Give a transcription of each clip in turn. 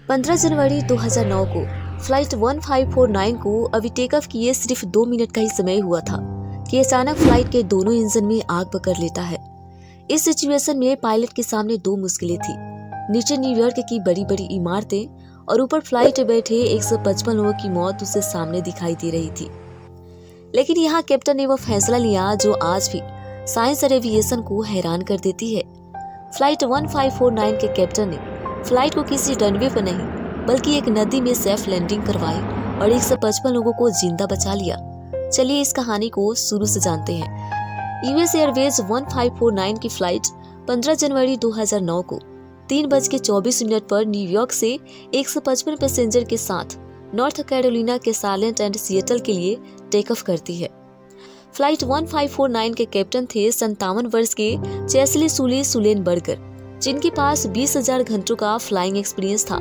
15 जनवरी 2009 को फ्लाइट 1549 को अभी टेक ऑफ किए सिर्फ 2 मिनट का ही समय हुआ था कि अचानक फ्लाइट के दोनों इंजन में आग पकड़ लेता है। इस सिचुएशन में पायलट के सामने दो मुश्किलें थी। नीचे न्यूयॉर्क की बड़ी बड़ी इमारतें और ऊपर फ्लाइट में बैठे 155 लोगों की मौत उसे सामने दिखाई दे रही थी। लेकिन यहाँ कैप्टन ने वो फैसला लिया जो आज भी साइंस और एविएशन को हैरान कर देती है। फ्लाइट 1549 के कैप्टन ने फ्लाइट को किसी रनवे पर नहीं बल्कि एक नदी में सेफ लैंडिंग करवाई और 155 लोगों को जिंदा बचा लिया। चलिए इस कहानी को शुरू से जानते हैं। यूएस एयरवेज 1549 की फ्लाइट 15 जनवरी 2009 को 3:24 पर न्यूयॉर्क से 155 पैसेंजर के साथ नॉर्थ कैरोलिना के सालेंट एंड सिएटल के लिए टेक ऑफ करती है। फ्लाइट 1549 के कैप्टन थे 57 वर्ष के चेस्ली सुली सुलेनबर्गर, जिनके पास 20,000 घंटों का फ्लाइंग एक्सपीरियंस था।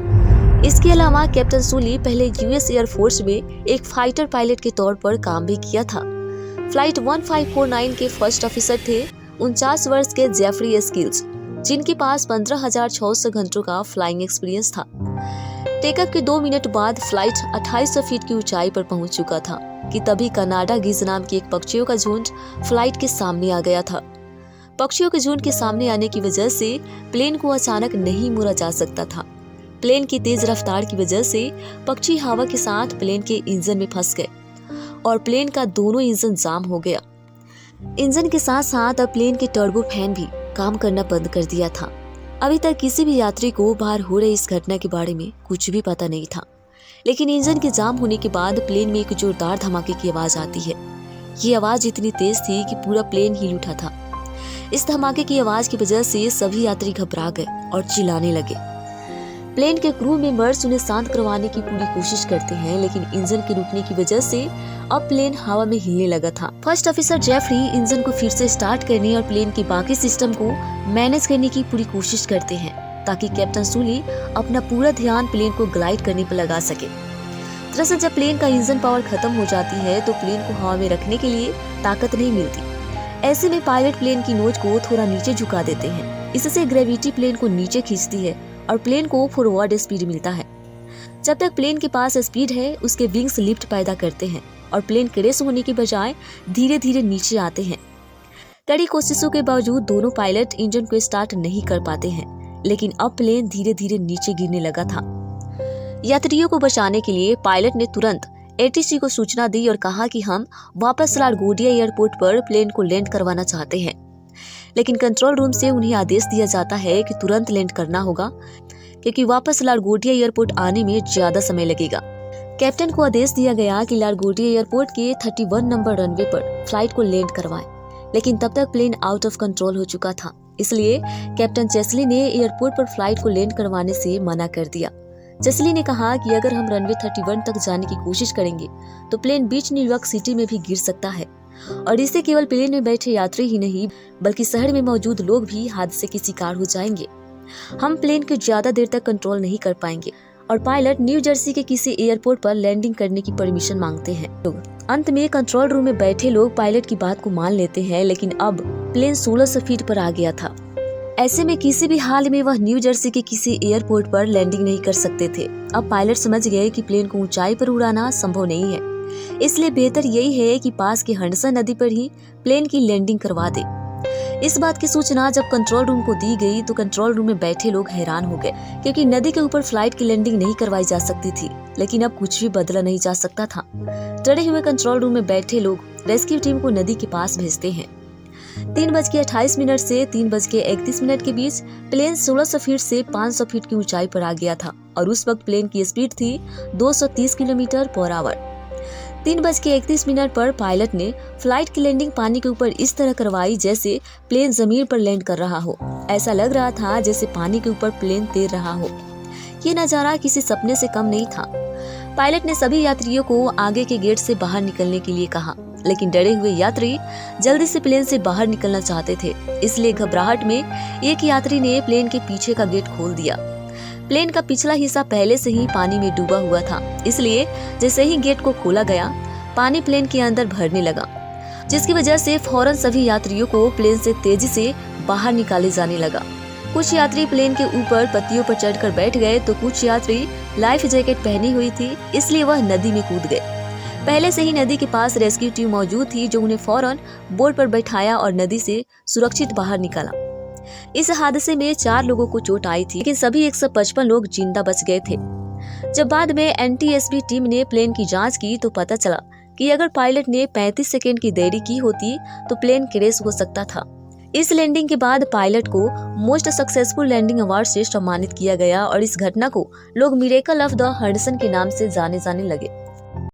इसके अलावा कैप्टन सुली पहले यूएस एयरफोर्स में एक फाइटर पायलट के तौर पर काम भी किया था। फ्लाइट 1549 के फर्स्ट ऑफिसर थे 49 वर्ष के जेफरी एस्किल्स, जिनके पास 15,600 घंटों का फ्लाइंग एक्सपीरियंस था। टेकअप के 2 मिनट बाद फ्लाइट 2800 फीट की ऊंचाई पर पहुंच चुका था कि तभी कनाडा गिज नाम की एक पक्षियों का झुंड फ्लाइट के सामने आ गया था। पक्षियों के झुंड के सामने आने की वजह से प्लेन को अचानक नहीं मोड़ा जा सकता था। प्लेन की तेज रफ्तार की वजह से पक्षी हवा के साथ प्लेन के इंजन में फंस गए और प्लेन का दोनों इंजन जाम हो गया। इंजन के साथ साथ अब प्लेन के टर्बो फैन भी काम करना बंद कर दिया था। अभी तक किसी भी यात्री को बाहर हो रही इस घटना के बारे में कुछ भी पता नहीं था, लेकिन इंजन के जाम होने के बाद प्लेन में एक जोरदार धमाके की आवाज आती है। ये आवाज इतनी तेज थी कि पूरा प्लेन हिल उठा था। इस धमाके की आवाज की वजह से सभी यात्री घबरा गए और चिल्लाने लगे। प्लेन के क्रू मेंबर्स उन्हें शांत करवाने की पूरी कोशिश करते हैं, लेकिन इंजन के रुकने की वजह से अब प्लेन हवा में हिलने लगा था। फर्स्ट ऑफिसर जेफरी इंजन को फिर से स्टार्ट करने और प्लेन के बाकी सिस्टम को मैनेज करने की पूरी कोशिश करते हैं ताकि कैप्टन सुली अपना पूरा ध्यान प्लेन को ग्लाइड करने पर लगा सके। दरअसल जब प्लेन का इंजन पावर खत्म हो जाती है तो प्लेन को हवा में रखने के लिए ताकत नहीं मिलती। ऐसे में पायलट प्लेन की नोच को थोड़ा नीचे झुका देते हैं। इससे ग्रेविटी प्लेन को नीचे खींचती है और प्लेन को फॉरवर्ड स्पीड मिलता है। जब तक प्लेन के पास स्पीड है उसके विंग्स लिफ्ट पैदा करते हैं और प्लेन क्रैश होने के बजाय धीरे धीरे नीचे आते हैं। कड़ी कोशिशों के बावजूद दोनों पायलट इंजन को स्टार्ट नहीं कर पाते हैं, लेकिन अब प्लेन धीरे धीरे नीचे गिरने लगा था। यात्रियों को बचाने के लिए पायलट ने तुरंत एटीसी को सूचना दी और कहा कि हम वापस लागोडिया एयरपोर्ट पर प्लेन को लैंड करवाना चाहते हैं। लेकिन कंट्रोल रूम से उन्हें आदेश दिया जाता है कि तुरंत लैंड करना होगा क्योंकि वापस लागोडिया एयरपोर्ट आने में ज्यादा समय लगेगा। कैप्टन को आदेश दिया गया कि लागोडिया एयरपोर्ट के 31 नंबर रनवे पर फ्लाइट को लैंड करवाएं, लेकिन तब तक प्लेन आउट ऑफ कंट्रोल हो चुका था। इसलिए कैप्टन चेस्ली ने एयरपोर्ट पर फ्लाइट को लैंड करवाने से मना कर दिया। चेस्ली ने कहा कि अगर हम रनवे 31 तक जाने की कोशिश करेंगे तो प्लेन बीच न्यूयॉर्क सिटी में भी गिर सकता है और इससे केवल प्लेन में बैठे यात्री ही नहीं बल्कि शहर में मौजूद लोग भी हादसे के शिकार हो जाएंगे। हम प्लेन को ज्यादा देर तक कंट्रोल नहीं कर पाएंगे और पायलट न्यू जर्सी के किसी एयरपोर्ट पर लैंडिंग करने की परमिशन मांगते हैं। अंत में कंट्रोल रूम में बैठे लोग पायलट की बात को मान लेते हैं, लेकिन अब प्लेन 1600 फीट पर आ गया था। ऐसे में किसी भी हाल में वह न्यू जर्सी के किसी एयरपोर्ट पर लैंडिंग नहीं कर सकते थे। अब पायलट समझ गए कि प्लेन को ऊंचाई पर उड़ाना संभव नहीं है, इसलिए बेहतर यही है कि पास की हडसन नदी पर ही प्लेन की लैंडिंग करवा दे। इस बात की सूचना जब कंट्रोल रूम को दी गई तो कंट्रोल रूम में बैठे लोग हैरान हो गए क्योंकि नदी के ऊपर फ्लाइट की लैंडिंग नहीं करवाई जा सकती थी, लेकिन अब कुछ भी बदला नहीं जा सकता था। डरे हुए कंट्रोल रूम में बैठे लोग रेस्क्यू टीम को नदी के पास भेजते हैं। 3:28 से 3:31 के बीच प्लेन 1600 फीट से 500 फीट की ऊंचाई पर आ गया था और उस वक्त प्लेन की स्पीड थी 230 किलोमीटर पर आवर। 3:31 पर पायलट ने फ्लाइट की लैंडिंग पानी के ऊपर इस तरह करवाई जैसे प्लेन जमीन पर लैंड कर रहा हो। ऐसा लग रहा था जैसे पानी के ऊपर प्लेन तैर रहा हो। ये नजारा किसी सपने से कम नहीं था। पायलट ने सभी यात्रियों को आगे के गेट से बाहर निकलने के लिए कहा, लेकिन डरे हुए यात्री जल्दी से प्लेन से बाहर निकलना चाहते थे। इसलिए घबराहट में एक यात्री ने प्लेन के पीछे का गेट खोल दिया। प्लेन का पिछला हिस्सा पहले से ही पानी में डूबा हुआ था, इसलिए जैसे ही गेट को खोला गया पानी प्लेन के अंदर भरने लगा, जिसकी वजह से फौरन सभी यात्रियों को प्लेन से तेजी से बाहर निकाले जाने लगा। कुछ यात्री प्लेन के ऊपर पत्तियों पर चढ़कर बैठ गए तो कुछ यात्री लाइफ जैकेट पहनी हुई थी, इसलिए वह नदी में कूद गए। पहले से ही नदी के पास रेस्क्यू टीम मौजूद थी जो उन्हें फौरन बोट पर बैठाया और नदी से सुरक्षित बाहर निकाला। इस हादसे में 4 लोगों को चोट आई थी, लेकिन सभी 155 लोग जिंदा बच गए थे। जब बाद में एनटीएसबी टीम ने प्लेन की जांच की तो पता चला कि अगर पायलट ने 35 सेकंड की देरी की होती तो प्लेन क्रैश हो सकता था। इस लैंडिंग के बाद पायलट को मोस्ट सक्सेसफुल लैंडिंग अवार्ड से सम्मानित किया गया और इस घटना को लोग मिरेकल ऑफ द हडसन के नाम से जाने लगे।